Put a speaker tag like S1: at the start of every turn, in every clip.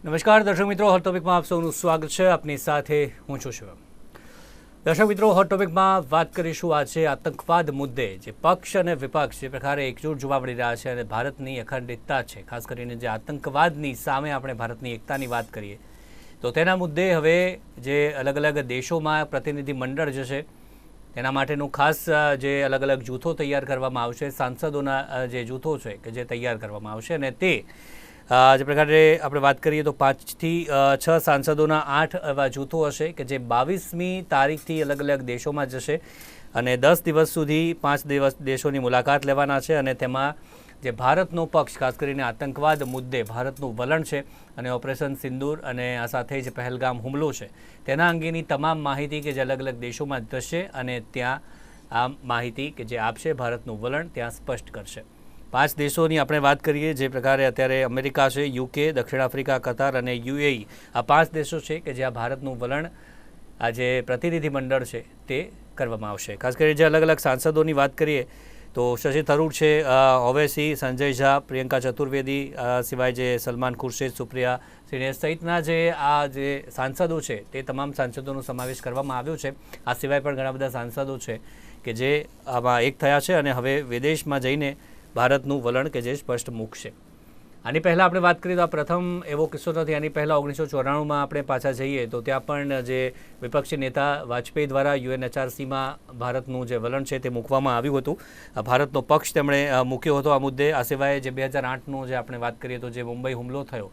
S1: નમસ્કાર દર્શક મિત્રો, હોટ ટોપિકમાં આપ સૌનું સ્વાગત છે. આપની સાથે હું છું શિવમ. દર્શક મિત્રો, હોટ ટોપિકમાં વાત કરીશું આજે આતંકવાદ મુદ્દે. જે પક્ષ અને વિપક્ષ જે પ્રકારે એકજૂટ જોવા મળી રહ્યા છે અને ભારતની અખંડિતતા છે, ખાસ કરીને જે આતંકવાદની સામે આપણે ભારતની એકતાની વાત કરીએ તો તેના મુદ્દે હવે જે અલગ અલગ દેશોમાં પ્રતિનિધિ મંડળ જે છે તેના માટેનું ખાસ જે અલગ અલગ જૂથો તૈયાર કરવામાં આવશે, સાંસદોના જે જૂથો છે કે જે તૈયાર કરવામાં આવશે અને તે જે પ્રકારે આપણે વાત કરીએ તો 5 થી 6 સાંસદોના 8 એવા જૂથો હશે કે જે 22મી તારીખથી અલગ અલગ દેશોમાં જશે અને 10 દિવસ સુધી 5 દેશોની મુલાકાત લેવાના છે. અને તેમાં જે ભારતનો પક્ષ, ખાસ કરીને આતંકવાદ મુદ્દે ભારતનું વલણ છે અને ઓપરેશન સિંદૂર અને આ સાથે જ પહેલગામ હુમલો છે તેના અંગેની તમામ માહિતી કે જે અલગ અલગ દેશોમાં જશે અને ત્યાં આ માહિતી કે જે આપશે, ભારતનું વલણ ત્યાં સ્પષ્ટ કરશે. 5 દેશોની આપણે વાત કરીએ જે પ્રકારે અત્યારે અમેરિકા છે, યુકે, દક્ષિણ આફ્રિકા, કતાર અને યુએઈ, આ 5 દેશો છે કે જ્યાં ભારતનું વલણ આ જે પ્રતિનિધિ મંડળ છે તે કરવામાં આવશે. ખાસ કરીને જે અલગ અલગ સાંસદોની વાત કરીએ તો શશી થરૂર છે, ઓવૈસી, સંજય ઝા, પ્રિયંકા ચતુર્વેદી, સિવાય જે સલમાન ખુરશીદ, સુપ્રિયા શ્રીનેશ સહિતના જે આ જે સાંસદો છે તે તમામ સાંસદોનો સમાવેશ કરવામાં આવ્યો છે. આ સિવાય પણ ઘણા બધા સાંસદો છે કે જે આમાં એક થયા છે અને હવે વિદેશમાં જઈને ભારતનું વલણ કે જે સ્પષ્ટ મૂકશે. આની પહેલાં આપણે વાત કરીએ તો આ પ્રથમ એવો કિસ્સો નથી. આની પહેલાં 1994માં આપણે પાછા જઈએ તો ત્યાં પણ જે વિપક્ષી નેતા વાજપેયી દ્વારા UNHRCમાં ભારતનું જે વલણ છે તે મૂકવામાં આવ્યું હતું. ભારતનો પક્ષ તેમણે મૂક્યો હતો આ મુદ્દે. આ સિવાય જે 2008નું જે આપણે વાત કરીએ તો જે મુંબઈ હુમલો થયો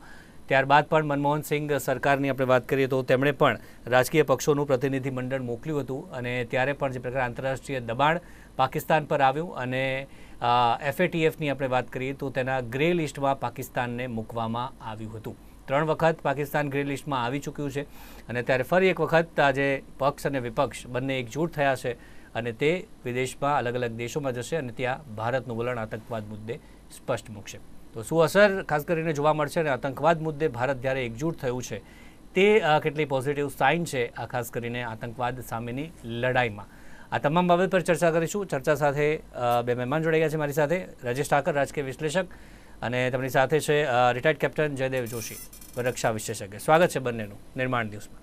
S1: ત્યારબાદ પણ મનમોહન સિંઘ સરકારની આપણે વાત કરીએ તો તેમણે પણ રાજકીય પક્ષોનું પ્રતિનિધિ મંડળ મોકલ્યું હતું અને ત્યારે પણ જે પ્રકારે આંતરરાષ્ટ્રીય દબાણ પાકિસ્તાન પર આવ્યું અને FATFની આપણે વાત કરીએ તો તેના ગ્રે લિસ્ટમાં પાકિસ્તાનને મૂકવામાં આવ્યું હતું. 3 વખત પાકિસ્તાન ગ્રે લિસ્ટમાં આવી ચૂક્યું છે અને ત્યારે ફરી એક વખત આજે પક્ષ અને વિપક્ષ બંને એકજૂટ થયા છે અને તે વિદેશમાં અલગ અલગ દેશોમાં જશે અને ત્યાં ભારતનું વલણ આતંકવાદ મુદ્દે સ્પષ્ટ મૂકશે. તો શું અસર ખાસ કરીને જોવા મળશે અને આતંકવાદ મુદ્દે ભારત જ્યારે એકજૂટ થયું છે તે કેટલી પોઝિટિવ સાઇન છે આ ખાસ કરીને આતંકવાદ સામેની લડાઈમાં, આ તમામ બાબત પર ચર્ચા કરીશું. ચર્ચા સાથે 2 મહેમાન જોડાઈ ગયા છે મારી સાથે. રાજેશ ઠાકર, રાજકીય વિશ્લેષક, અને તેમની સાથે છે રિટાયર્ડ કેપ્ટન જયદેવ જોશી, રક્ષા વિશેષજ્ઞ. સ્વાગત છે બંનેનું નિર્માણ દિવસમાં.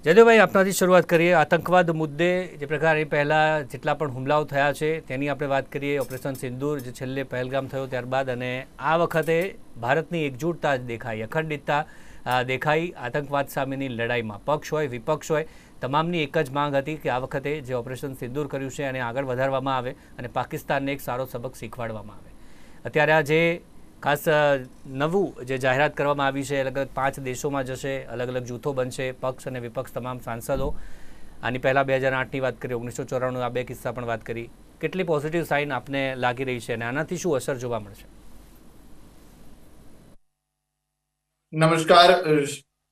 S1: જયદેવભાઈ, આપનાથી શરૂઆત કરીએ. આતંકવાદ મુદ્દે જે પ્રકારે પહેલાં જેટલા પણ હુમલાઓ થયા છે તેની આપણે વાત કરીએ. ઓપરેશન સિંદૂર જે છેલ્લે પહેલગામ થયો ત્યારબાદ અને આ વખતે ભારતની એકજૂટતા જ દેખાઈ, અખંડિતતા દેખાઈ આતંકવાદ સામેની લડાઈમાં. પક્ષ હોય, વિપક્ષ હોય, તમામની એક જ માંગ હતી કે આ વખતે જે ઓપરેશન સિંદૂર કર્યું છે અને આગળ વધારવામાં આવે અને પાકિસ્તાનને એક સારો સબક શીખવાડવામાં આવે. અત્યારે આ જે ખાસ નવું જે જાહેરાત કરવામાં આવી છે, અલગ અલગ 5 દેશોમાં જશે, અલગ અલગ જૂથો બનશે, પક્ષ અને વિપક્ષ તમામ સાંસદો. આની પહેલાં 2008ની વાત કરી, 1994 આ 2 કિસ્સા પણ વાત કરી. કેટલી પોઝિટિવ સાઇન આપને લાગી રહી છે અને આનાથી શું અસર જોવા મળશે?
S2: નમસ્કાર.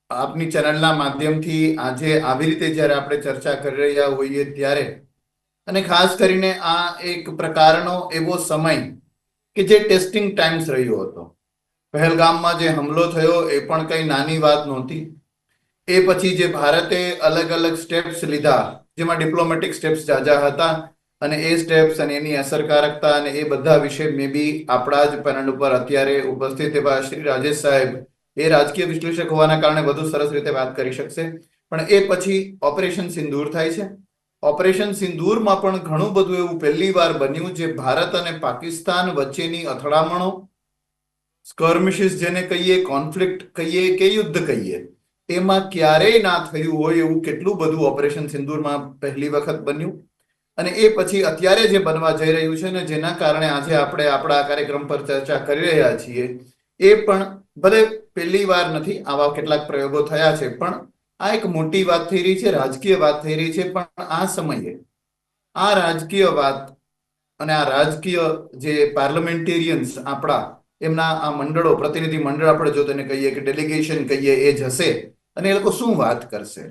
S2: આપની ચેનલના માધ્યમથી આજે આવી રીતે જ્યારે આપણે ચર્ચા કરી રહ્યા હોઈએ ત્યારે, અને ખાસ કરીને આ એક પ્રકારનો એવો સમય કે જે ટેસ્ટિંગ ટાઈમ્સ રહ્યો હતો. પહેલગામમાં જે હુમલો થયો એ પણ કઈ નાની વાત નહોતી. એ પછી જે ભારતે અલગ અલગ સ્ટેપ્સ લીધા, જેમાં ડિપ્લોમેટિક સ્ટેપ્સ જાજા હતા, અને એ સ્ટેપ્સ અને એની અસરકારકતા અને એ બધા વિશે મે બી આપણા જ પેનલ ઉપર અત્યારે ઉપસ્થિત એવા શ્રી રાજેશ સાહેબ, એ રાજકીય વિશ્લેષક હોવાના કારણે વધુ સરસ રીતે વાત કરી શકશે. પણ એ પછી ઓપરેશન સિંદૂર થાય છે. ઓપરેશન સિંદૂરમાં પણ ઘણું બધું એવું પહેલી વાર બન્યું જે ભારત અને પાકિસ્તાન વચ્ચેની અથડામણો, સ્કર્મિશિસ જેને કહીએ, કોન્ફ્લિક્ટ કહીએ કે યુદ્ધ કહીએ, એમાં ક્યારેય ના થયું હોય એવું કેટલું બધું ઓપરેશન સિંદૂરમાં પહેલી વખત બન્યું. અને એ પછી અત્યારે જે બનવા જઈ રહ્યું છે ને, જેના કારણે આજે આપણે આપણા કાર્યક્રમ પર ચર્ચા કરી રહ્યા છીએ, એ પણ ભલે પહેલી વાર નથી, આવા કેટલાક પ્રયોગો થયા છે, પણ આ એક મોટી વાત થઈ રહી છે, રાજકીય વાત થઈ રહી છે. પણ આ સમયે આ રાજકીય વાત અને આ રાજકીય જે પાર્લામેન્ટેરિયન્સ આપણા, એમના આ મંડળો, પ્રતિનિધિ મંડળ આપણે જો તેને કહીએ કે ડેલિગેશન કહીએ, એ જશે અને એ લોકો શું વાત કરશે.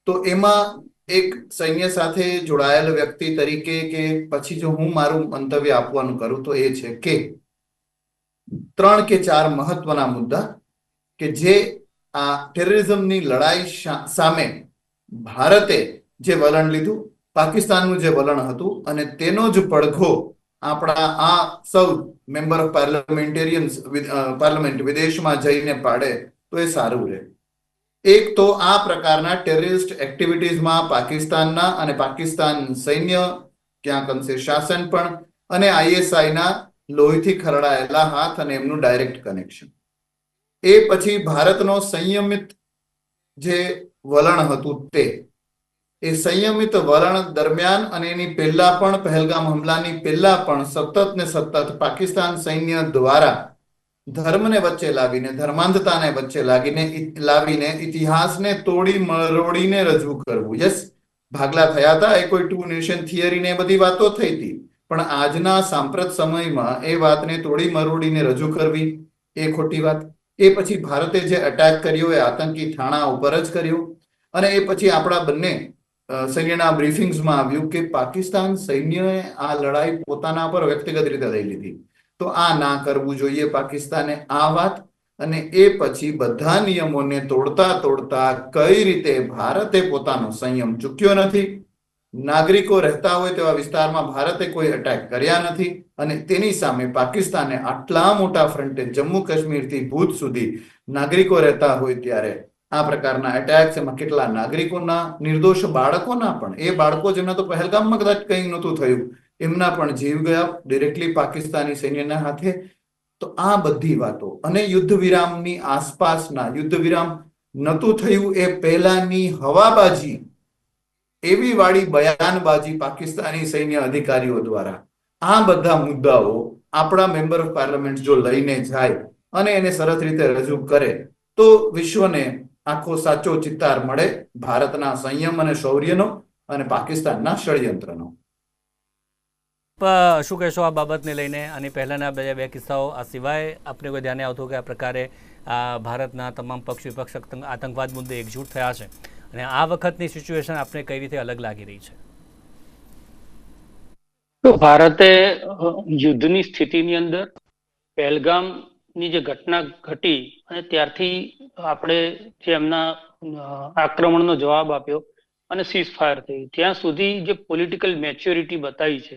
S2: તો એમાં એક સૈન્ય સાથે જોડાયેલ વ્યક્તિ તરીકે કે પછી જો હું મારું મંતવ્ય આપવાનું કરું તો એ છે કે 3 કે 4 મહત્વના મુદ્દા કે જે આ ટેરરિઝમની લડાઈ સામે ભારતે જે વલણ લીધું, પાકિસ્તાનનું જે વલણ હતું, અને તેનો જ પડઘો આપણા આ સૌ મેમ્બર ઓફ પાર્લામેન્ટ વિદેશમાં જઈને પાડે તો એ સારું રહે. એક તો આ પ્રકારના ટેરરિસ્ટ એક્ટિવિટીઝમાં પાકિસ્તાનના અને પાકિસ્તાન સૈન્ય, ક્યાંક અંશે શાસન પણ, અને આઈએસઆઈના લોહીથી ખરડાયેલા હાથ અને એમનું ડાયરેક્ટ કનેક્શન. એ પછી ભારતનો સંયમિત જે વલણ હતું એ સંયમિત વલણ દરમિયાન અને એની પહેલા પણ, પહેલગામ હુમલાની પહેલા પણ સતત પાકિસ્તાન સૈન્ય દ્વારા ધર્મને વચ્ચે લાવીને, ધર્માંધતાને વચ્ચે લાવીને ઇતિહાસને તોડી મરોડીને રજૂ કરવું. યસ, ભાગલા થયા હતા, એ કોઈ 2 નેશન થિયરી ને બધી વાતો થઈ હતી, પણ આજના સાંપ્રત સમયમાં એ વાતને તોડી મરોડીને રજૂ કરવી એ ખોટી વાત. એ પછી ભારતે જે અટેક કર્યો એ આતંકી થાણા ઉપર જ કર્યો. અને એ પછી આપણા બંને સૈન્યના બ્રીફિંગ્સમાં આવ્યું કે પાકિસ્તાન સૈન્યએ આ લડાઈ પોતાના પર વ્યક્તિગત રીતે લઈ લીધી. તો આ ના કરવું જોઈએ પાકિસ્તાને આ વાત. અને એ પછી બધા નિયમોને તોડતા કઈ રીતે ભારતે પોતાનો સંયમ ચૂક્યો નથી, નાગરિકો રહેતા હોય તેવા વિસ્તારમાં ભારતે કોઈ અટેક કર્યા નથી, અને તેની સામે પાકિસ્તાને આટલા મોટા ફ્રન્ટે જમ્મુ કાશ્મીરથી ભૂત સુધી નાગરિકો રહેતા હોય ત્યારે આ પ્રકારના એટેક્સ, એમાં કેટલા નાગરિકોના, નિર્દોષ બાળકોના પણ, એ બાળકો જેમના તો પહેલગામમાં કદાચ કંઈ નહોતું થયું, એમના પણ જીવ ગયા ડિરેક્ટલી પાકિસ્તાની સૈન્યના હાથે. તો આ બધી વાતો અને યુદ્ધ વિરામની આસપાસના, યુદ્ધ વિરામ નહોતું થયું એ પહેલાની હવાબાજી, એવી વાળી બયાનબાજી પાકિસ્તાની સૈન્ય અધિકારીઓ દ્વારા, આ બધા મુદ્દાઓ આપણા મેમ્બર ઓફ પાર્લામેન્ટ જો લઈને જાય અને એને સરસ રીતે રજૂ કરે તો વિશ્વને આખો સાચો ચિતાર મળે ભારતના સંયમ અને શૌર્યનો અને પાકિસ્તાનના ષડયંત્રનો.
S1: શું કહેશો આ બાબતને લઈને? અને પહેલાના બે કિસ્સાઓ આ સિવાય આપને કોઈ ધ્યાને આવતું કે આ પ્રકારે ભારતના તમામ પક્ષ વિપક્ષ આતંકવાદ મુદ્દે એકજૂટ થયા છે, અને આ વખતની સિચ્યુએશન આપને કઈ રીતે અલગ લાગી રહી છે?
S3: તો ભારતે યુદ્ધની સ્થિતિની અંદર પહેલગામની જે ઘટના ઘટી અને ત્યારથી આપણે જે એમના આક્રમણનો જવાબ આપ્યો અને સીઝ ફાયર થઈ, ત્યાં સુધી જે પોલિટિકલ મેચ્યોરિટી બતાવી છે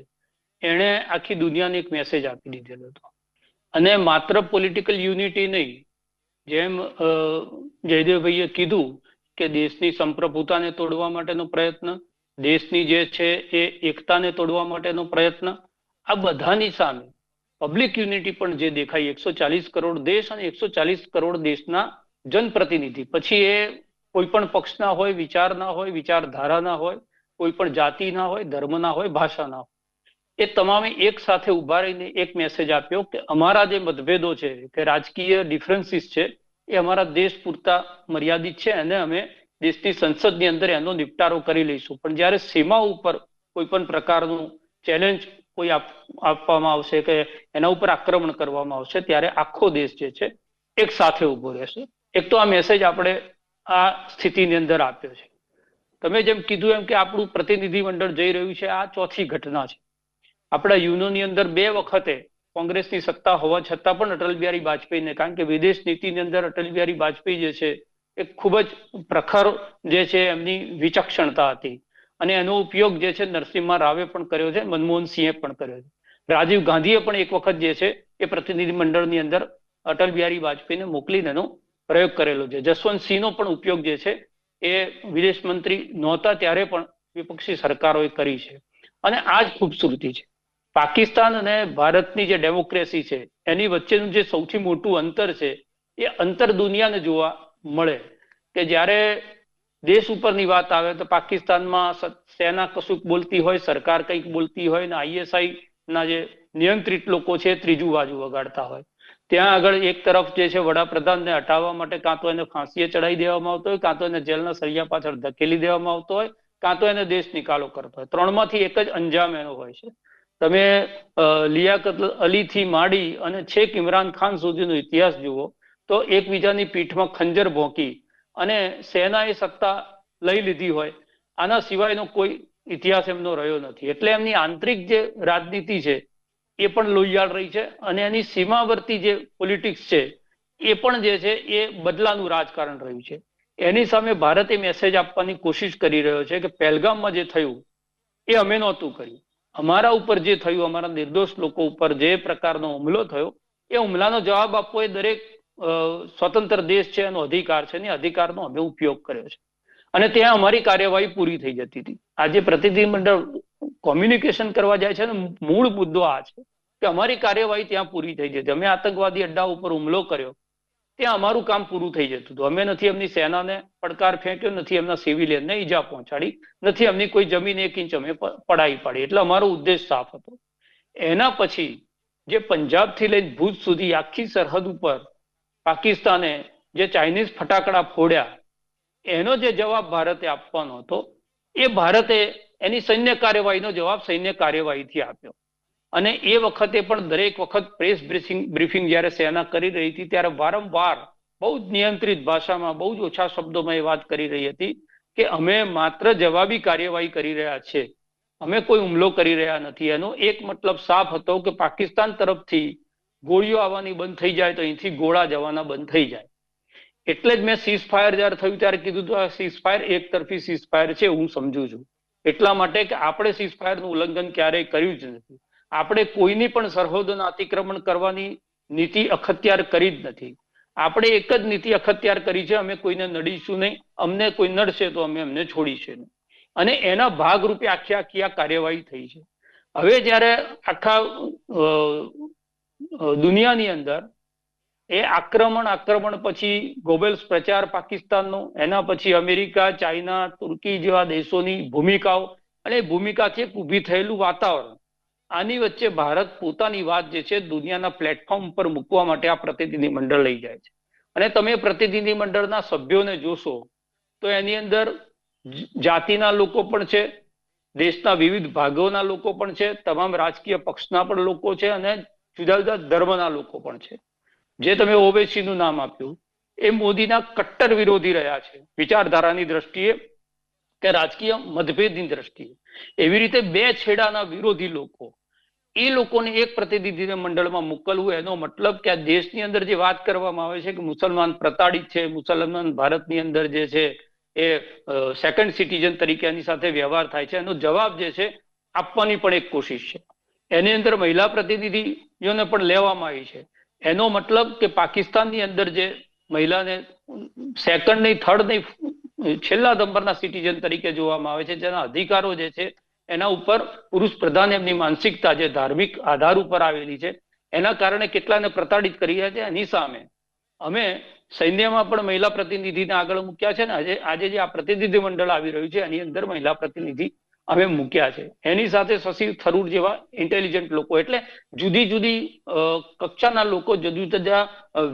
S3: એણે આખી દુનિયાને એક મેસેજ આપી દીધેલો હતો. અને માત્ર પોલિટિકલ યુનિટી નહીં, જેમ જયદેવભાઈએ કીધું કે દેશની સંપ્રભુતાને તોડવા માટેનો પ્રયત્ન, દેશની જે છે એ એકતાને તોડવા માટેનો પ્રયત્ન, આ બધાની સામે પબ્લિક યુનિટી પણ જે દેખાય, 140 કરોડ દેશ અને 140 કરોડ દેશના જનપ્રતિનિધિ, પછી એ કોઈ પણ પક્ષના હોય, વિચારના હોય, વિચારધારાના હોય, કોઈ પણ જાતિના હોય, ધર્મના હોય, ભાષાના હોય, એ તમામે એક સાથે ઉભા રહીને એક મેસેજ આપ્યો કે અમારા જે મતભેદો છે, કે રાજકીય ડિફરન્સીસ છે, એ અમારા દેશ પૂરતા મર્યાદિત છે અને અમે દેશની સંસદની અંદર એનો નિપટારો કરી લઈશું. પણ જ્યારે સીમા ઉપર કોઈ પણ પ્રકારનું ચેલેન્જ કોઈ આપવામાં આવશે કે એના ઉપર આક્રમણ કરવામાં આવશે, ત્યારે આખો દેશ જે છે એક સાથે ઉભો રહેશે. એક તો આ મેસેજ આપણે આ સ્થિતિની અંદર આપ્યો છે. તમે જેમ કીધું એમ કે આપણું પ્રતિનિધિ મંડળ જઈ રહ્યું છે, આ ચોથી ઘટના છે. આપણા યુનોની અંદર 2 વખતે કોંગ્રેસની સત્તા હોવા છતાં પણ અટલ બિહારી વાજપેયીને, કારણ કે વિદેશ નીતિની અંદર અટલ બિહારી વાજપેયી જે છે એ ખૂબ જ પ્રખર જે છે એમની વિચક્ષણતા હતી, અને એનો ઉપયોગ જે છે નરસિમ્હા રાવે પણ કર્યો છે, મનમોહન સિંહે પણ કર્યો છે, રાજીવ ગાંધીએ પણ એક વખત જે છે એ પ્રતિનિધિ મંડળની અંદર અટલ બિહારી વાજપેયીને મોકલીને એનો પ્રયોગ કરેલો છે. જસવંત સિંહનો પણ ઉપયોગ જે છે એ વિદેશ મંત્રી નહોતા ત્યારે પણ વિપક્ષી સરકારોએ કરી છે. અને આ જ ખૂબસૂરતી છે. પાકિસ્તાન અને ભારતની જે ડેમોક્રેસી છે એની વચ્ચેનું જે સૌથી મોટું અંતર છે એ અંતર દુનિયાને જોવા મળે કે જ્યારે દેશ ઉપરની વાત આવે તો પાકિસ્તાનમાં સેના કશુંક બોલતી હોય, સરકાર કંઈક બોલતી હોય, ને આઈએસઆઈ ના જે નિયંત્રિત લોકો છે ત્રીજું બાજુ વગાડતા હોય. ત્યાં આગળ એક તરફ જે છે વડાપ્રધાનને હટાવવા માટે કાં તો એને ફાંસીએ ચડાવી દેવામાં આવતો હોય, કાં તો એને જેલના સળિયા પાછળ ધકેલી દેવામાં આવતો હોય, કાં તો એને દેશ નિકાલો કરતો હોય. 3માંથી એક જ અંજામ એનો હોય છે. તમે લિયાકત અલીથી માંડી અને છેક ઇમરાન ખાન સુધીનો ઇતિહાસ જુઓ તો એકબીજાની પીઠમાં ખંજર ભોંકી અને સેનાએ સત્તા લઈ લીધી હોય, આના સિવાયનો કોઈ ઇતિહાસ એમનો રહ્યો નથી. એટલે એમની આંતરિક જે રાજનીતિ છે એ પણ લોહિયાળ રહી છે, અને એની સીમાવર્તી જે પોલિટિક્સ છે એ પણ જે છે એ બદલાનું રાજકારણ રહ્યું છે. એની સામે ભારતે મેસેજ આપવાની કોશિશ કરી રહ્યો છે કે પહેલગામમાં જે થયું એ અમે નહોતું કર્યું, અમારા ઉપર જે થયું, અમારા નિર્દોષ લોકો ઉપર જે પ્રકારનો હુમલો થયો, એ હુમલાનો જવાબ આપવો એ દરેક સ્વતંત્ર દેશ છે, એનો અધિકાર છે, ને અધિકારનો અમે ઉપયોગ કર્યો છે અને ત્યાં અમારી કાર્યવાહી પૂરી થઈ જતી હતી. આજે પ્રતિનિધિમંડળ કોમ્યુનિકેશન કરવા જાય છે ને, મૂળ મુદ્દો આ છે કે અમારી કાર્યવાહી ત્યાં પૂરી થઈ જતી. અમે આતંકવાદી અડ્ડા ઉપર હુમલો કર્યો, ત્યાં અમારું કામ પૂરું થઈ જતું હતું. અમે નથી એમની સેનાને પડકાર ફેંક્યો, નથી એમના સિવિલિયનને ઈજા પહોંચાડી, નથી એમની કોઈ જમીન 1 ઇંચ અમે પડાવી પાડી. એટલે અમારો ઉદ્દેશ સાફ હતો. એના પછી જે પંજાબથી લઈને ભુજ સુધી આખી સરહદ ઉપર પાકિસ્તાને જે ચાઇનીઝ ફટાકડા ફોડ્યા, એનો જે જવાબ ભારતે આપવાનો હતો, એ ભારતે એની સૈન્ય કાર્યવાહીનો જવાબ સૈન્ય કાર્યવાહીથી આપ્યો. અને એ વખતે પણ દરેક વખત પ્રેસ બ્રીફિંગ જ્યારે સેના કરી રહી હતી, ત્યારે વારંવાર બહુ જ નિયંત્રિત ભાષામાં, બહુ જ ઓછા શબ્દોમાં એ વાત કરી રહી હતી કે અમે માત્ર જવાબી કાર્યવાહી કરી રહ્યા છે, અમે કોઈ હુમલો કરી રહ્યા નથી. એનો એક મતલબ સાફ હતો કે પાકિસ્તાન તરફથી ગોળીઓ આવવાની બંધ થઈ જાય તો અહીંથી ગોળા જવાના બંધ થઈ જાય. એટલે જ મેં સીઝફાયર જ્યારે થયું ત્યારે કીધું હતું આ સીઝફાયર એક તરફી સીઝફાયર છે, હું સમજુ છું. એટલા માટે કે આપણે સીઝફાયરનું ઉલ્લંઘન ક્યારેય કર્યું જ નથી. આપણે કોઈની પણ સરહદોનું અતિક્રમણ કરવાની નીતિ અખત્યાર કરી જ નથી. આપણે એક જ નીતિ અખત્યાર કરી છે, અમે કોઈને નડીશું નહીં, અમને કોઈ નડશે તો અમે એમને છોડીશું નહીં. અને એના ભાગરૂપે આખી આ કાર્યવાહી થઈ છે. હવે જ્યારે આખા દુનિયાની અંદર એ આક્રમણ પછી ગોબેલ્સ પ્રચાર પાકિસ્તાનનો, એના પછી અમેરિકા, ચાઇના, તુર્કી જેવા દેશોની ભૂમિકાઓ અને ભૂમિકાથી એક ઊભી થયેલું વાતાવરણ, આની વચ્ચે ભારત પોતાની વાત જે છે દુનિયાના પ્લેટફોર્મ પર મૂકવા માટે આ પ્રતિનિધિ મંડળ લઈ જાય છે. અને તમે પ્રતિનિધિ મંડળના સભ્યોને જોશો તો એની અંદર જાતિના લોકો પણ છે, દેશના વિવિધ ભાગોના લોકો પણ છે, તમામ રાજકીય પક્ષના પણ લોકો છે અને જુદા જુદા ધર્મના લોકો પણ છે. જે તમે ઓવેસીનું નામ આપ્યું, એ મોદીના કટ્ટર વિરોધી રહ્યા છે વિચારધારાની દ્રષ્ટિએ કે રાજકીય મતભેદની દ્રષ્ટિએ. એવી રીતે બે છેડાના વિરોધી લોકો, એ લોકોને એક પ્રતિનિધિ મંડળમાં મોકલવું, એનો મતલબ કે આ દેશની અંદર જે વાત કરવામાં આવે છે કે મુસલમાન પ્રતાડિત છે, મુસલમાન ભારતની અંદર જે છે એ સેકન્ડ સિટીઝન તરીકે એની સાથે વ્યવહાર થાય છે, એનો જવાબ જે છે આપવાની પણ એક કોશિશ છે. એની અંદર મહિલા પ્રતિનિધિઓને પણ લેવામાં આવી છે. એનો મતલબ કે પાકિસ્તાનની અંદર જે મહિલાને સેકન્ડ નહીં, થર્ડ નહીં, છેલ્લા નંબરના સિટીઝન તરીકે જોવામાં આવે છે, જેના અધિકારો જે છે એના ઉપર પુરુષ પ્રધાન એમની માનસિકતા જે ધાર્મિક આધાર ઉપર આવેલી છે, એના કારણે કેટલાને પ્રતાડિત કરી રહ્યા છે. એની સામે અમે સૈન્યમાં પણ મહિલા પ્રતિનિધિને આગળ મૂક્યા છે ને આજે જે આ પ્રતિનિધિ મંડળ આવી રહ્યું છે એની અંદર મહિલા પ્રતિનિધિ અમે મૂક્યા છે. એની સાથે શશી થરૂર જેવા ઇન્ટેલિજન્ટ લોકો, એટલે જુદી જુદી કક્ષાના લોકો, જુદા જુદા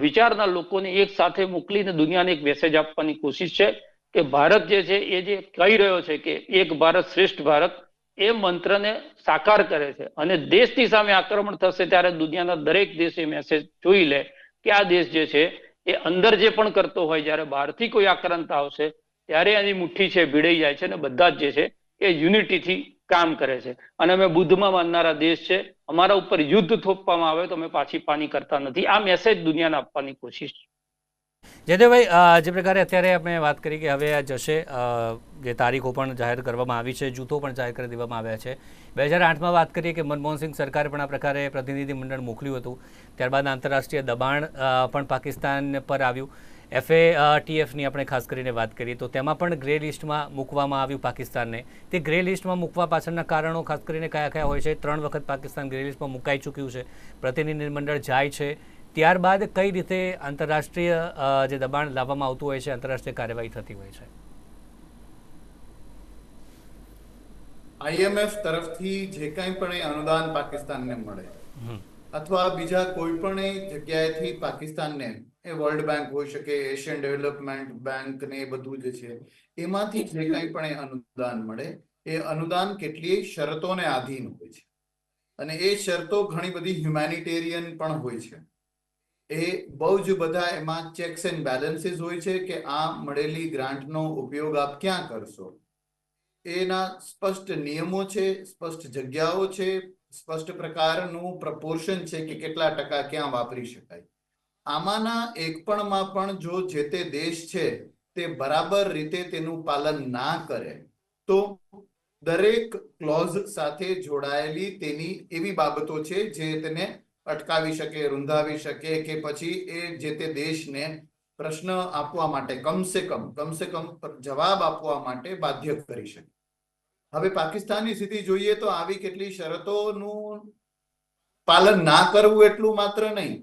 S3: વિચારના લોકોને એક સાથે મોકલીને દુનિયાને એક મેસેજ આપવાની કોશિશ છે કે ભારત જે છે એ જે કહી રહ્યો છે કે એક ભારત શ્રેષ્ઠ ભારત, એ મંત્રને સાકાર કરે છે. અને દેશની સામે આક્રમણ થશે ત્યારે દુનિયાના દરેક દેશ એ મેસેજ જોઈ લે કે આ દેશ જે છે એ અંદર જે પણ કરતો હોય, જ્યારે બહારથી કોઈ આક્રમણ આવશે ત્યારે એની મુઠ્ઠી છે ભીડાઈ જાય છે અને બધા જ જે છે એ યુનિટીથી કામ કરે છે. અને અમે બુદ્ધમાં માનનારા દેશ છે, અમારા ઉપર યુદ્ધ થોપવામાં આવે તો અમે પાછી પાની કરતા નથી. આ મેસેજ દુનિયાને આપવાની કોશિશ છે.
S1: જયદેવભાઈ, જે પ્રકારે અત્યારે આપણે વાત કરી કે હવે આ જશે, જે તારીખો પણ જાહેર કરવામાં આવી છે, જૂથો પણ જાહેર કરી દેવામાં આવ્યા છે. 2008માં વાત કરીએ કે મનમોહન સિંહ સરકારે પણ આ પ્રકારે પ્રતિનિધિ મંડળ મોકલ્યું હતું. ત્યારબાદ આંતરરાષ્ટ્રીય દબાણ પણ પાકિસ્તાન પર આવ્યું. FATFની આપણે ખાસ કરીને વાત કરીએ તો તેમાં પણ ગ્રે લિસ્ટમાં મૂકવામાં આવ્યું પાકિસ્તાનને. તે ગ્રે લિસ્ટમાં મૂકવા પાછળના કારણો ખાસ કરીને કયા કયા હોય છે? 3 વખત પાકિસ્તાન ગ્રે લિસ્ટમાં મુકાઈ ચૂક્યું છે, પ્રતિનિધિ મંડળ જાય છે, ત્યારબાદ કઈ રીતે આંતરરાષ્ટ્રીય જે દબાણ લાવવામાં આવતું હોય છે, આંતરરાષ્ટ્રીય કાર્યવાહી થતી હોય છે?
S2: IMF તરફથી જે કંઈ પણ અનુદાન પાકિસ્તાનને મળે અથવા બીજા કોઈ પણ જગ્યાએથી પાકિસ્તાનને, એ વર્લ્ડ બેંક હોઈ શકે, એશિયન ડેવલપમેન્ટ બેંક ને એ બધું જે છે, એમાંથી જે કંઈ પણ અનુદાન મળે, એ અનુદાન કેટલીય શરતોને આધીન હોય છે. અને એ શરતો ઘણી બધી હ્યુમેનિટેરિયન પણ હોય છે. એ બહુ જ બધા એમાં ચેક્સ એન્ડ બેલેન્સીસ હોય છે કે આ મળેલી ગ્રાન્ટનો ઉપયોગ આપ ક્યાં કરશો. એના સ્પષ્ટ નિયમો છે, સ્પષ્ટ જગ્યાઓ છે, સ્પષ્ટ પ્રકારનું પ્રપોર્શન છે કે કેટલા ટકા ક્યાં વાપરી શકાય. આમાંના એક પણ જો જે તે દેશ છે તે બરાબર રીતે તેનું પાલન ના કરે તો દરેક ક્લોઝ સાથે જોડાયેલી તેની એવી બાબતો છે જે તેને અટકાવી શકે, રૂંધાવી શકે કે પછી એ જે તે દેશને પ્રશ્ન આપવા માટે કમસે કમ જવાબ આપવા માટે બાધ્ય કરી શકે. હવે પાકિસ્તાનની સ્થિતિ જોઈએ તો આવી કેટલી શરતોનું પાલન ના કરવું એટલું માત્ર નહીં,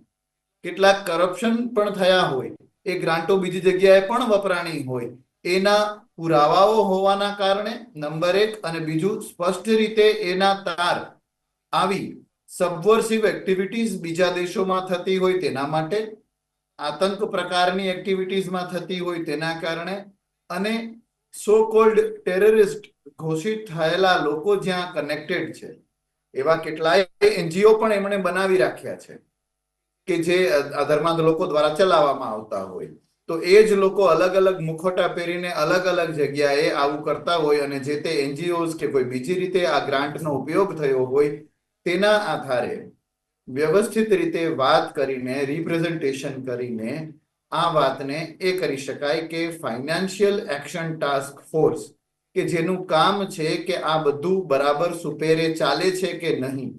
S2: કેટલાક કરપ્શન પણ થયા હોય, એ ગ્રાન્ટો બીજી જગ્યાએ પણ વપરાણી હોય, એના પુરાવાઓ હોવાના કારણે નંબર 1, અને બીજું સ્પષ્ટ રીતે એના તાર આવી સબવર્સિવ એક્ટિવિટીઝ બીજા દેશોમાં થતી હોય તેના માટે, આતંક પ્રકારની એક્ટિવિટીઝમાં થતી હોય તેના કારણે, અને સો કોલ્ડ ટેરરિસ્ટ ઘોષિત થયેલા લોકો જ્યાં કનેક્ટેડ છે એવા કેટલાય એનજીઓ પણ એમણે બનાવી રાખ્યા છે કે જે ધર્માંધ લોકો દ્વારા ચલાવવામાં આવતા હોય. તો એ જ લોકો અલગ અલગ મુખોટા પહેરીને અલગ અલગ જગ્યાએ આવું કરતા હોય, અને જે તે એનજીઓઝ કે કોઈ બીજી રીતે આ ગ્રાન્ટનો ઉપયોગ થયો હોય તેના આધારે વ્યવસ્થિત રીતે વાત કરીને, રિપ્રેઝન્ટેશન કરીને આ વાતને એ કરી શકાય કે ફાઇનાન્શિયલ એક્શન ટાસ્ક ફોર્સ કે જેનું કામ છે કે આ બધું બરાબર સુપેરે ચાલે છે કે નહીં,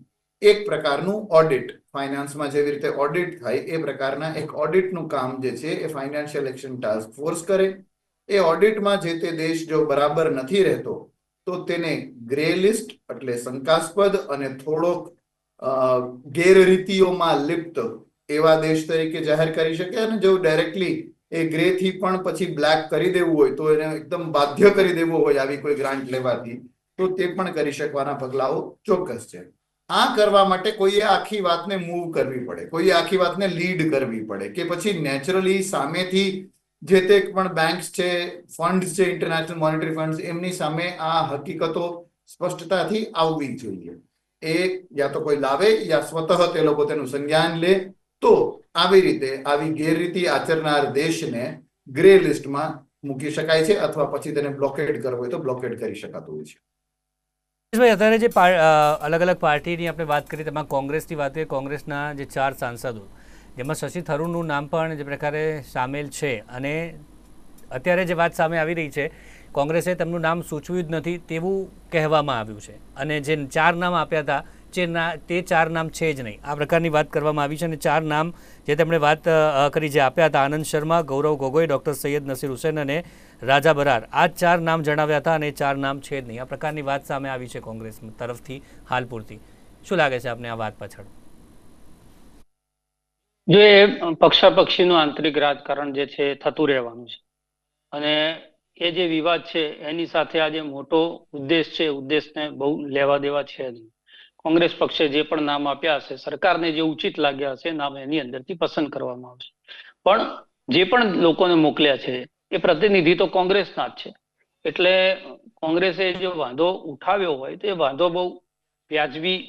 S2: એક પ્રકારનું ઓડિટ, ફાઇનાન્સમાં જેવી રીતે ઓડિટ થાય એ પ્રકારના એક ઓડિટનું કામ જે છે એ ફાઇનાન્શિયલ એક્શન ટાસ્ક ફોર્સ કરે. એ ઓડિટમાં જે તે દેશ જો બરાબર નથી રહેતો તો તેને ગ્રે લિસ્ટ એટલે શંકાસ્પદ અને થોડોક ગેરરીતિઓમાં લિપ્ત એવા દેશ તરીકે જાહેર કરી શકે, અને જો ડાયરેક્ટલી એ ગ્રે થી પણ પછી બ્લેક કરી દેવું હોય તો એને એકદમ બાધ્ય કરી દેવો હોય આવી કોઈ ગ્રાન્ટ લેવાથી તો તે પણ કરી શકવાના પગલાઓ ચોક્કસ છે. આ કરવા માટે કોઈએ આખી વાતને મૂવ કરવી પડે, કોઈએ આખી વાતને લીડ કરવી પડે, કે પછી નેચરલી સામેથી જે તે પણ બેંક્સ છે, ફંડ્સ છે, ઇન્ટરનેશનલ મોનેટરી ફંડ્સ, એમની સામે આ હકીકતો સ્પષ્ટતાથી આવવી જોઈએ. એ યા તો કોઈ લાવે યા સ્વતઃ તે લોકો તેનું સંજ્ઞાન લે, તો આવી રીતે આવી ગેરરીતિ આચરનાર દેશને ગ્રે લિસ્ટમાં મૂકી શકાય છે, અથવા પછી તેને બ્લોકેડ કરવો હોય તો બ્લોકેડ કરી શકાતું હોય છે.
S1: ભાઈ, અત્યારે જે અલગ અલગ પાર્ટીની આપણે વાત કરીએ તેમાં કોંગ્રેસની વાત કરીએ, કોંગ્રેસના જે 4 સાંસદો જેમાં શશી થરૂરનું નામ પણ જે પ્રકારે સામેલ છે, અને અત્યારે જે વાત સામે આવી રહી છે કોંગ્રેસે તેમનું નામ સૂચવ્યું જ નથી તેવું કહેવામાં આવ્યું છે, અને જે 4 નામ આપ્યા હતા તે 4 નામ છે જ નહીં, આ પ્રકારની વાત કરવામાં આવી છે. અને 4 નામ જે તેમણે વાત કરી, જે આપ્યા હતા, આનંદ શર્મા, ગૌરવ ગોગોઈ, ડૉક્ટર સૈયદ નસીર હુસૈન અને રાજા બરાર, આ 4 નામ જણાવ્યા હતા, અને 4 નામ છે જ નહીં, આ પ્રકારની વાત સામે આવી છે કોંગ્રેસ તરફથી હાલ પૂરતી. શું લાગે છે આપને આ વાત પાછળ?
S3: જો એ પક્ષાપક્ષીનું આંતરિક રાજકારણ જે છે થતું રહેવાનું છે, અને એ જે વિવાદ છે એની સાથે આ જે મોટો ઉદ્દેશ છે, ઉદ્દેશને બહુ લેવા દેવા છે નહીં. કોંગ્રેસ પક્ષે જે પણ નામ આપ્યા હશે, સરકારને જે ઉચિત લાગ્યા હશે નામ એની અંદરથી પસંદ કરવામાં આવશે, પણ જે પણ લોકોને મોકલ્યા છે એ પ્રતિનિધિ તો કોંગ્રેસના જ છે. એટલે કોંગ્રેસે જો વાંધો ઉઠાવ્યો હોય તો એ વાંધો બહુ વ્યાજબી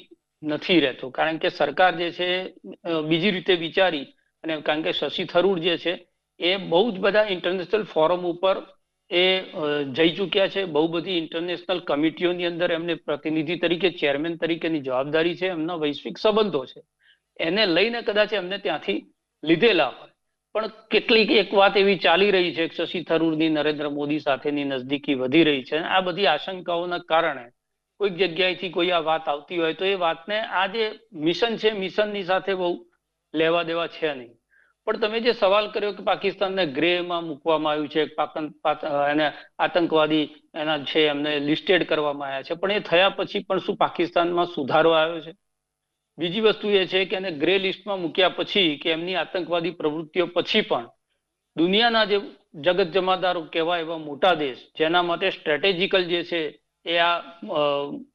S3: નથી રહેતો, કારણ કે સરકાર જે છે બીજી રીતે વિચારી, અને કારણ કે શશી થરૂર જે છે એ બહુ જ બધા ઇન્ટરનેશનલ ફોરમ ઉપર એ જઈ ચૂક્યા છે, બહુ બધી ઇન્ટરનેશનલ કમિટીઓની અંદર એમને પ્રતિનિધિ તરીકે, ચેરમેન તરીકેની જવાબદારી છે, એમના વૈશ્વિક સંબંધો છે, એને લઈને કદાચ એમને ત્યાંથી લીધેલા હોય. પણ કેટલીક એક વાત એવી ચાલી રહી છે કે શશી થરૂરની નરેન્દ્ર મોદી સાથેની નજદીકી વધી રહી છે, આ બધી આશંકાઓના કારણે કોઈક જગ્યાએથી કોઈ આ વાત આવતી હોય તો એ વાતને, આ જે મિશન છે મિશનની સાથે બહુ લેવા દેવા છે નહીં. પણ તમે જે સવાલ કર્યો કે પાકિસ્તાનને ગ્રેમાં મૂકવામાં આવ્યું છે, એને આતંકવાદી એના છે એમને લિસ્ટેડ કરવામાં આવ્યા છે, પણ એ થયા પછી પણ શું પાકિસ્તાનમાં સુધારો આવ્યો છે? બીજી વસ્તુ એ છે કે એને ગ્રે લિસ્ટમાં મૂક્યા પછી કે એમની આતંકવાદી પ્રવૃત્તિઓ પછી પણ દુનિયાના જે જગત જમાદારો કહેવાય એવા મોટા દેશ, જેના માટે સ્ટ્રેટેજિકલ જે છે એ આ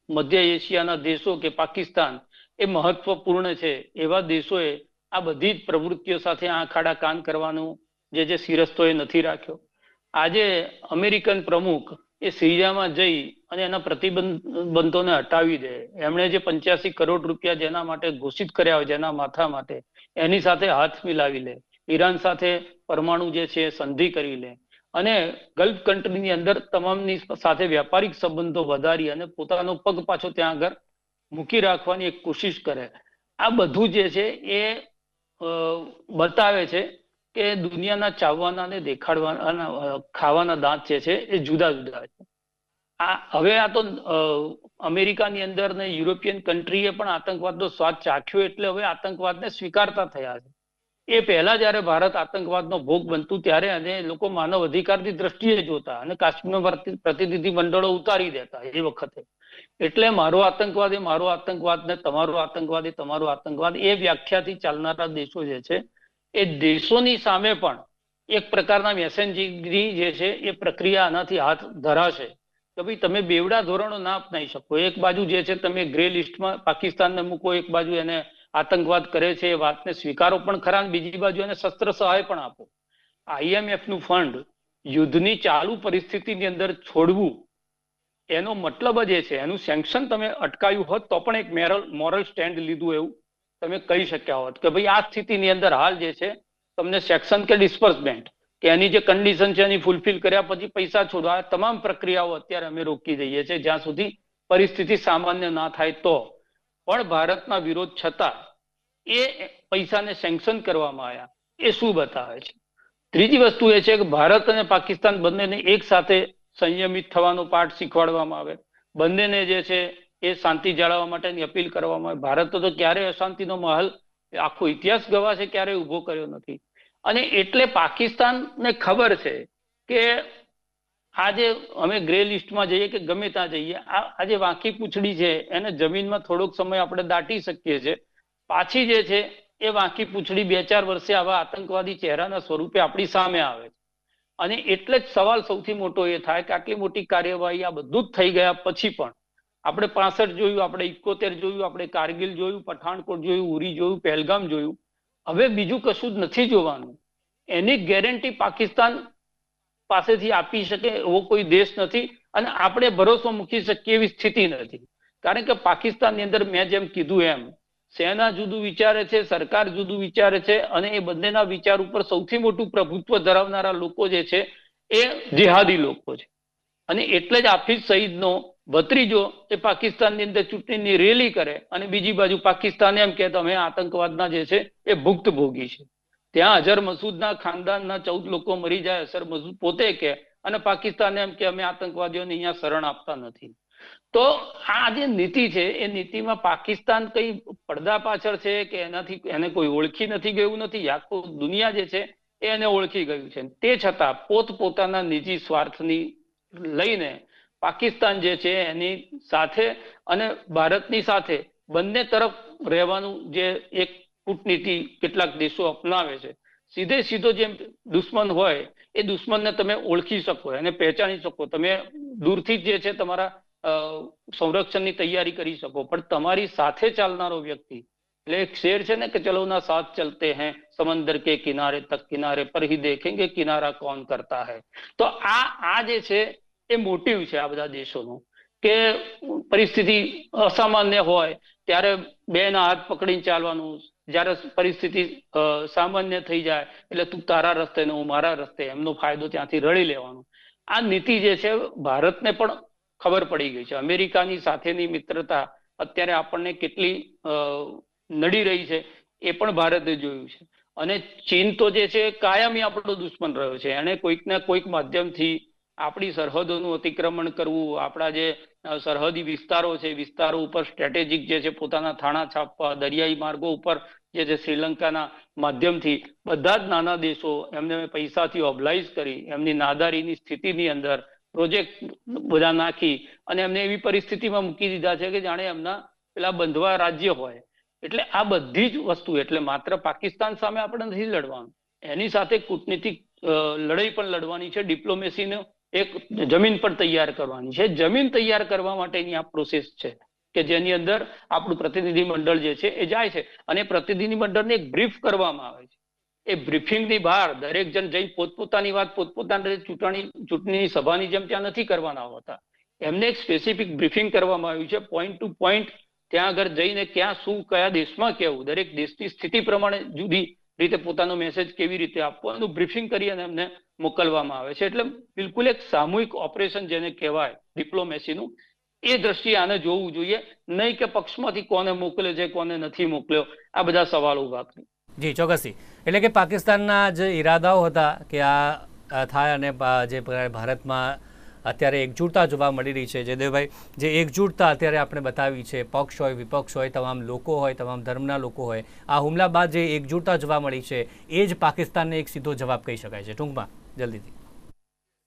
S3: મધ્ય એશિયાના દેશો કે પાકિસ્તાન એ મહત્વપૂર્ણ છે, એવા દેશોએ આ બધી જ પ્રવૃત્તિઓ સાથે આંખ આડા કાન કરવાનું જે શિરસ્તો એ નથી રાખ્યો. આજે અમેરિકન પ્રમુખ એ સિરિયામાં જઈ અને એના પ્રતિબંધોને હટાવી દે, એમણે જે 85 કરોડ રૂપિયા જેના માટે ઘોષિત કર્યા હોય, જેના માથા માટે, એની સાથે હાથ મિલાવી લે, ઈરાન સાથે પરમાણુ જે છે સંધિ કરી લે, અને ગલ્ફ કન્ટ્રીની અંદર તમામની સાથે વ્યાપારિક સંબંધો વધારી અને પોતાનો પગ પાછો ત્યાં આગળ મૂકી રાખવાની એક કોશિશ કરે. આ બધું જે છે એ બતાવે છે કે દુનિયાના ચાવવાના ને દેખાડવાના ખાવાના દાંત જે છે એ જુદા જુદા છે. હવે આ તો અમેરિકાની અંદર ને યુરોપિયન કન્ટ્રીએ પણ આતંકવાદનો સ્વાદ ચાખ્યો, એટલે હવે આતંકવાદને સ્વીકારતા થયા છે. એ પહેલા જયારે ભારત આતંકવાદનો ભોગ બનતું ત્યારે અને લોકો માનવ અધિકારની દ્રષ્ટિએ જોતા અને કાશ્મીરમાં પ્રતિનિધિ મંડળો ઉતારી દેતા એ વખતે. એટલે મારો આતંકવાદ એ મારો આતંકવાદ ને તમારો આતંકવાદ એ તમારો આતંકવાદ, એ વ્યાખ્યાથી ચાલનારા દેશો જે છે એ દેશોની સામે પણ એક પ્રકારના મેસેન્જરી જે છે એ પ્રક્રિયા આનાથી હાથ ધરાશે કે ભાઈ તમે બેવડા ધોરણો ના અપનાવી શકો. એક બાજુ જે છે તમે ગ્રે લિસ્ટમાં પાકિસ્તાનને મૂકો, એક બાજુ એને આતંકવાદ કરે છે એ વાતને સ્વીકારો પણ ખરા, બીજી બાજુ એને શસ્ત્ર સહાય પણ આપો. IMF નું ફંડ યુદ્ધની ચાલુ પરિસ્થિતિની અંદર છોડવું એનો મતલબ જ એ છે, એનું સેન્કશન તમે અટકાવ્યું હોત તો પણ એક મોરલ સ્ટેન્ડ લીધું એવું તમે કહી શક્યા હોત કે ભાઈ આ સ્થિતિની અંદર હાલ જે છે તમને સેક્શન કે ડિસ્બર્સમેન્ટ કે એની જે કન્ડિશન છે એની ફૂલફિલ કર્યા પછી પૈસા છોડવા, આ તમામ પ્રક્રિયાઓ અત્યારે અમે રોકી દઈએ છીએ જ્યાં સુધી પરિસ્થિતિ સામાન્ય ના થાય તો. પણ ભારતના વિરોધ છતાં એ પૈસાને સેન્કશન કરવામાં આવ્યા એ શું બતાવે છે? ત્રીજી વસ્તુ એ છે કે ભારત અને પાકિસ્તાન બંનેને એક સાથે સંયમિત થવાનો પાઠ શીખવાડવામાં આવે, બંનેને જે છે એ શાંતિ જાળવવા માટેની અપીલ કરવામાં આવે. ભારત તો ક્યારેય અશાંતિનો માહોલ આખો ઇતિહાસ ગવા છે ક્યારેય ઉભો કર્યો નથી. અને એટલે પાકિસ્તાનને ખબર છે કે આજે અમે ગ્રે લિસ્ટમાં જઈએ કે ગમે ત્યાં જઈએ, આ જે વાંકી પૂંછડી છે એને જમીનમાં થોડોક સમય આપણે દાટી શકીએ છીએ, પાછી જે છે એ વાંકી પૂંછડી 2-4 વર્ષે આવા આતંકવાદી ચહેરાના સ્વરૂપે આપણી સામે આવે છે. અને એટલે જ સવાલ સૌથી મોટો એ થાય કે આટલી મોટી કાર્યવાહી આ બધું જ થઈ ગયા પછી પણ આપણે 65 જોયું, આપણે 71 જોયું, આપણે કારગિલ જોયું, પઠાણકોટ જોયું, ઉરી જોયું, પહેલગામ જોયું, હવે બીજું કશું જ નથી જોવાનું. એની ગેરંટી પાકિસ્તાન પાસેથી આપી શકે એવો કોઈ દેશ નથી અને આપણે ભરોસો મૂકી શકીએ એવી સ્થિતિ નથી. કારણ કે પાકિસ્તાનની અંદર મેં જેમ કીધું એમ સેના જુદું વિચારે છે, સરકાર જુદું વિચારે છે અને એ બંનેના વિચાર ઉપર સૌથી મોટું પ્રભુત્વ ધરાવનારા લોકો જે છે એ જિહાદી લોકો છે. અને એટલે જ હાફિઝ સઈદનો ભત્રીજો એ પાકિસ્તાનની અંદર ચૂંટણીની રેલી કરે અને બીજી બાજુ પાકિસ્તાન એમ કે તમે આતંકવાદના જે છે એ ભુક્તભોગી છે. ત્યાં અઝર મસૂદના ખાનદાનના 14 લોકો મરી જાય, અઝર મસૂદ પોતે કે, અને પાકિસ્તાન એમ કે અમે આતંકવાદીઓને અહીંયા શરણ આપતા નથી. તો આ જે નીતિ છે એ નીતિમાં પાકિસ્તાન કઈ પડદા પાછળ છે કે એનાથી એને કોઈ ઓળખી નથી ગયું નથી, આખું દુનિયા જે છે એને ઓળખી ગયું છે. તે છતાં પોતપોતાના નિજી સ્વાર્થની લઈને પાકિસ્તાન જે છે એની સાથે અને ભારતની સાથે બંને તરફ રહેવાનું જે એક કૂટનીતિ કેટલાક દેશો અપનાવે છે. સીધો જે દુશ્મન હોય એ દુશ્મનને તમે ઓળખી શકો, એને પહેચાની શકો, તમે દૂરથી જે છે તમારા સંરક્ષણની તૈયારી કરી શકો, પણ તમારી સાથે ચાલનારો વ્યક્તિ, એટલે એક શેર છે ને કે ચલો ના સાથ ચલતે हैं समंदर के किनारे तक किनारे पर ही देखेंगे किनारा कौन करता है. તો આ જે છે એ મોટિવ છે આ બધા દેશોનો કે પરિસ્થિતિ અસામાન્ય હોય ત્યારે બેના હાથ પકડીને ચાલવાનું, જ્યારે પરિસ્થિતિ સામાન્ય થઈ જાય એટલે તું તારા રસ્તે ને હું મારા રસ્તે, એમનો ફાયદો ત્યાંથી રળી લેવાનો. આ નીતિ જે છે ભારતને પણ ખબર પડી ગઈ છે. અમેરિકાની સાથેની મિત્રતા અત્યારે આપણને કેટલી નડી રહી છે એ પણ ભારતે જોયું છે. અને ચીન તો જે છે કાયમી આપણો દુશ્મન રહ્યો છે. એને કોઈક ને કોઈક માધ્યમથી આપણી સરહદોનું અતિક્રમણ કરવું, આપણા જે સરહદી વિસ્તારો છે વિસ્તારો ઉપર સ્ટ્રેટેજિક જે છે પોતાના થાણા છાપવા, દરિયાઈ માર્ગો ઉપર જે છે શ્રીલંકાના માધ્યમથી બધા જ નાના દેશો એમને પૈસાથી ઓબ્લાઇઝ કરી એમની નાદારીની સ્થિતિની અંદર પ્રોજેક્ટ બધા નાખી અને એમને એવી પરિસ્થિતિમાં મૂકી દીધા છે કે જાણે એમના પેલા બંધવા રાજ્ય હોય. એટલે આ બધી જ વસ્તુ, એટલે માત્ર પાકિસ્તાન સામે આપણે નથી લડવાનું, એની સાથે કૂટનીતિક લડાઈ પણ લડવાની છે, ડિપ્લોમેસીનો એક જમીન પણ તૈયાર કરવાની છે. જમીન તૈયાર કરવા માટેની આ પ્રોસેસ છે કે જેની અંદર આપણું પ્રતિનિધિ મંડળ જે છે એ જાય છે અને પ્રતિનિધિ મંડળને એક બ્રીફ કરવામાં આવે છે. એ બ્રીફિંગની બહાર દરેક જણ જઈ પોતપોતાની વાત પોતપોતાની ચૂંટણીની સભાની જેમ ત્યાં નથી કરવાના હોતા. એમને એક સ્પેસિફિક બ્રીફિંગ કરવામાં આવ્યું છે, પોઈન્ટ ટુ પોઈન્ટ ત્યાં આગળ જઈને ક્યાં શું કયા દેશમાં કેવું, દરેક દેશની સ્થિતિ પ્રમાણે જુદી રીતે પોતાનો મેસેજ કેવી રીતે આપવો એનું બ્રીફિંગ કરી અને એમને મોકલવામાં આવે છે. એટલે બિલકુલ એક સામૂહિક ઓપરેશન જેને કહેવાય ડિપ્લોમેસીનું, એ દ્રષ્ટિએ આને જોવું જોઈએ, નહીં કે પક્ષમાંથી કોને મોકલે છે કોને નથી મોકલ્યો, આ બધા સવાલો ઉભા કરે.
S1: જી ચોક્કસથી. એટલે કે પાકિસ્તાનના જે ઈરાદાઓ હતા કે આ થાય અને જે ભારતમાં અત્યારે એકજૂટતા જોવા મળી રહી છે. જયદેવભાઈ, જે એકજૂટતા અત્યારે આપણે બતાવી છે, પક્ષ હોય, વિપક્ષ હોય, તમામ લોકો હોય, તમામ ધર્મના લોકો હોય, આ હુમલા બાદ જે એકજૂટતા જોવા મળી છે એ જ પાકિસ્તાનને એક સીધો જવાબ કહી શકાય છે. ટૂંકમાં જલ્દીથી.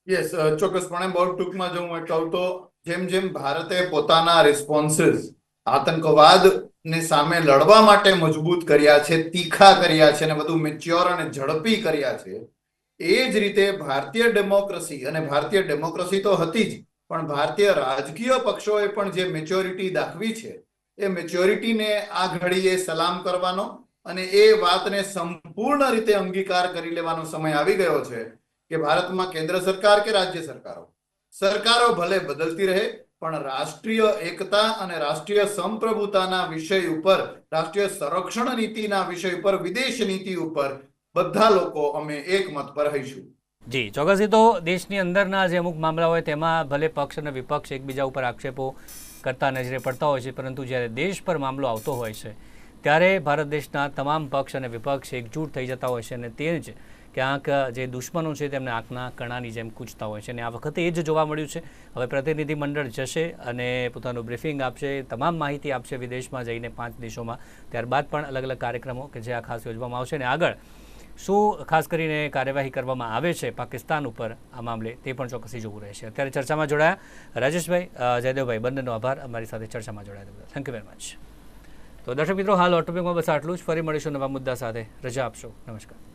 S2: યસ, ચોક્કસપણે બહુ ટૂંકમાં જો હું કહું તો જેમ જેમ ભારતે પોતાના રિસ્પોન્સીસ આતંકવાદની સામે લડવા માટે મજબૂત કર્યા છે, તીખા કર્યા છે અને વધુ મેચ્યોર અને ઝડપી કર્યા છે, એ જ રીતે ભારતીય ડેમોક્રેસી, અને ભારતીય ડેમોક્રેસી તો હતી જ, પણ ભારતીય રાજકીય પક્ષોએ પણ જે મેચ્યોરિટી દાખવી છે એ મેચ્યોરિટીને આ ઘડીએ સલામ કરવાનો અને એ વાતને સંપૂર્ણ રીતે અંગીકાર કરી લેવાનો સમય આવી ગયો છે કે ભારતમાં કેન્દ્ર સરકાર કે રાજ્ય સરકારો ભલે બદલતી રહે, પણ રાષ્ટ્રીય એકતા અને રાષ્ટ્રીય સંપ્રભુતાના વિષય ઉપર, રાષ્ટ્રીય સંરક્ષણ નીતિના વિષય ઉપર, વિદેશ નીતિ ઉપર બધા લોકો અમે એકમત પર રહીશું.
S1: જી ચોક્કસથી. તો દેશની અંદરના જે અમુક મામલા હોય તેમાં ભલે પક્ષ અને વિપક્ષ એકબીજા ઉપર આક્ષેપો કરતા નજરે પડતા હોય છે, પરંતુ જ્યારે દેશ પર મામલો આવતો હોય છે ત્યારે ભારત દેશના તમામ પક્ષ અને વિપક્ષ એકજૂટ થઈ જતા હોય છે અને તે જ ક્યાંક જે દુશ્મનો છે તેમને આંખના કણાની જેમ કૂચતા હોય છે. અને આ વખતે એ જ જોવા મળ્યું છે. હવે પ્રતિનિધિ મંડળ જશે અને પોતાનું બ્રીફિંગ આપશે, તમામ માહિતી આપશે વિદેશમાં જઈને 5 દેશોમાં. ત્યારબાદ પણ અલગ અલગ કાર્યક્રમો કે જે આ ખાસ યોજવામાં આવશે અને આગળ શું ખાસ કરીને કાર્યવાહી કરવામાં આવે છે પાકિસ્તાન ઉપર આ મામલે તે પણ ચોક્કસથી જોવું રહેશે. અત્યારે ચર્ચામાં જોડાયા રાજેશભાઈ, જયદેવભાઈ, બંનેનો આભાર અમારી સાથે ચર્ચામાં જોડાયા. Thank you very much. તો દર્શક મિત્રો, હાલ ઓટોપિકમાં બસ આટલું જ. ફરી મળીશું નવા મુદ્દા સાથે. રજા આપશો. નમસ્કાર.